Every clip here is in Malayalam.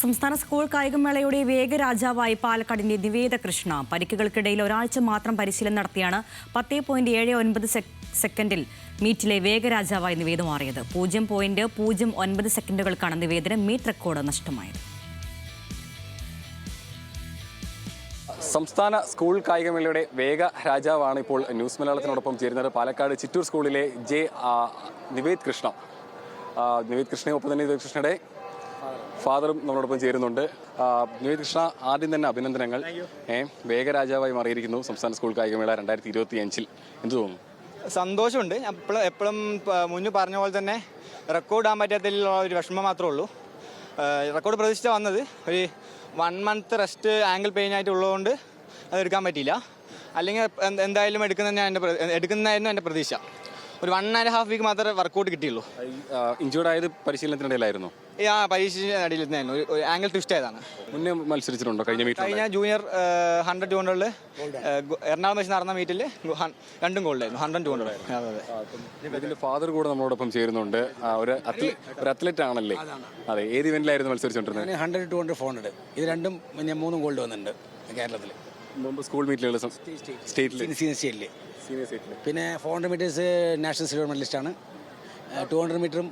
സംസ്ഥാന സ്കൂൾ കായികമേളയുടെ വേഗരാജാവായി പാലക്കാടിന്റെ നിവേദ കൃഷ്ണ പരിക്കുകൾക്കിടയിൽ ഒരാഴ്ച മാത്രം പരിശീലനം നടത്തിയാണ് 10.79 സെക്കൻഡിൽ മീറ്റിലെ വേഗരാജാവായി നിവേദ മാറിയത്. 0.09 സെക്കൻഡുകൾക്കാണ് നിവേദന മീറ്റ് റെക്കോർഡ് നഷ്ടമായത്. സംസ്ഥാന സ്കൂൾ കായികമേളയുടെ വേഗ രാജാവാണ് ഇപ്പോൾ ന്യൂസ് മലയാളത്തിനോടൊപ്പം ചേരുന്നത്. പാലക്കാട് ചിറ്റൂർ സ്കൂളിലെ നിവേദ് കൃഷ്ണ. നിവേദ് കൃഷ്ണയൊപ്പം തന്നെ നിവേദ് കൃഷ്ണയുടെ ഫാദറും നമ്മളോടൊപ്പം ചേരുന്നുണ്ട്. നിവേദ് കൃഷ്ണ, ആദ്യം തന്നെ അഭിനന്ദനങ്ങൾ. വേഗരാജാവായി മാറിയിരിക്കുന്നു സംസ്ഥാന സ്കൂൾ കായികമേള 2025. എന്ത് തോന്നുന്നു? സന്തോഷമുണ്ട്. എപ്പോഴും മുന്നേ പറഞ്ഞ പോലെ തന്നെ റെക്കോർഡ് ആകാൻ പറ്റാത്തതിലുള്ള ഒരു വിഷമം മാത്രമേ ഉള്ളൂ. റെക്കോർഡ് പ്രതീക്ഷിച്ച വന്നത് ഒരു 1 മന്ത് റെസ്റ്റ് ആംഗിൾ പെയിൻ ആയിട്ടുള്ളതുകൊണ്ട് അത് എടുക്കാൻ പറ്റിയില്ല. അല്ലെങ്കിൽ എന്തായാലും എടുക്കുന്നതായിരുന്നു എൻ്റെ പ്രതീക്ഷ. ഒരു 1.5 വീക്ക് മാത്രമേ വർക്കൗട്ട് കിട്ടിയുള്ളൂ. ഇഞ്ചുർഡ് ആയത് പരിശീലനത്തിനിടയിലായിരുന്നു. പരീക്ഷയുടെ ഇടയിലായിരുന്നു. ഒരു ആംഗിൾ ട്വിസ്റ്റ് ആയതാണ്. മുന്നേ മത്സരിച്ചിട്ടുണ്ടോ? കഴിഞ്ഞ ജൂനിയർ 100, 200 എറണാകുളം വെച്ച് നടന്ന മീറ്റിൽ 2 ഗോൾഡായിരുന്നു. 100, 200. ഇതിന്റെ ഫാദർ കൂടെ നമ്മളോടൊപ്പം ചേരുന്നുണ്ട്. ഒരു അത്ലറ്റ് ആണല്ലേ? അതെ. ഏത് ഇവന്റിലായിരുന്നു മത്സരിച്ചുകൊണ്ടിരുന്നത്? 100, 200, 400. ഇത് രണ്ടും 3 ഗോൾഡ് വന്നിട്ടുണ്ട് കേരളത്തിൽ. മുമ്പ് സ്കൂൾ മീറ്റിലുകൾ സ്റ്റേറ്റിൽ സീനിയർ സ്റ്റേറ്റിൽ. പിന്നെ 400 മീറ്റേഴ്സ് നാഷണൽ സിൽവർ മെഡലിസ്റ്റാണ്. 200 മീറ്ററും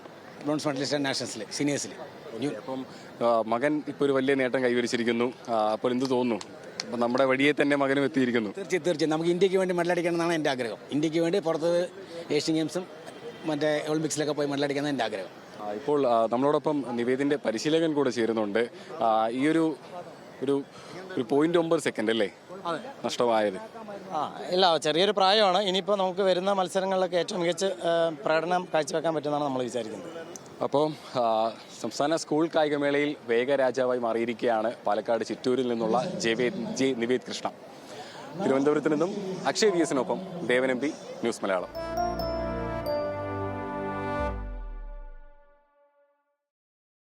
ബ്രോൺസ് മെഡലിസ്റ്റാണ് നാഷണൽസിൽ, സീനിയേഴ്സിൽ. അപ്പം മകൻ ഇപ്പോൾ ഒരു വലിയ നേട്ടം കൈവരിച്ചിരിക്കുന്നു. അപ്പോൾ എന്ത് തോന്നുന്നു? അപ്പം നമ്മുടെ വഴിയെ തന്നെ മകനും എത്തിയിരിക്കുന്നു. തീർച്ചയായും നമുക്ക് ഇന്ത്യക്ക് വേണ്ടി മെഡലടിക്കണം എന്നാണ് എൻ്റെ ആഗ്രഹം. ഇന്ത്യക്ക് വേണ്ടി പുറത്ത് ഏഷ്യൻ ഗെയിംസും മറ്റേ ഒളിമ്പിക്സിലൊക്കെ പോയി മെഡലടിക്കണം എൻ്റെ ആഗ്രഹം. ഇപ്പോൾ നമ്മളോടൊപ്പം നിവേദിൻ്റെ പരിശീലകൻ കൂടെ ചേരുന്നുണ്ട്. ഈ ഒരു 0.9 സെക്കൻഡ് അല്ലേ നഷ്ടമായത്? ഇല്ല, ചെറിയൊരു പ്രായമാണ്. ഇനിയിപ്പോൾ നമുക്ക് വരുന്ന മത്സരങ്ങളിലൊക്കെ ഏറ്റവും മികച്ച പ്രകടനം കാഴ്ചവെക്കാൻ പറ്റുമെന്നാണ് നമ്മൾ വിചാരിക്കുന്നത്. അപ്പോൾ സംസ്ഥാന സ്കൂൾ കായികമേളയിൽ വേഗരാജാവായി മാറിയിരിക്കുകയാണ് പാലക്കാട് ചിറ്റൂരിൽ നിന്നുള്ള നിവേദ് കൃഷ്ണ. തിരുവനന്തപുരത്ത് നിന്നും അക്ഷയ് VS-നൊപ്പം ദേവൻ MP, ന്യൂസ് മലയാളം.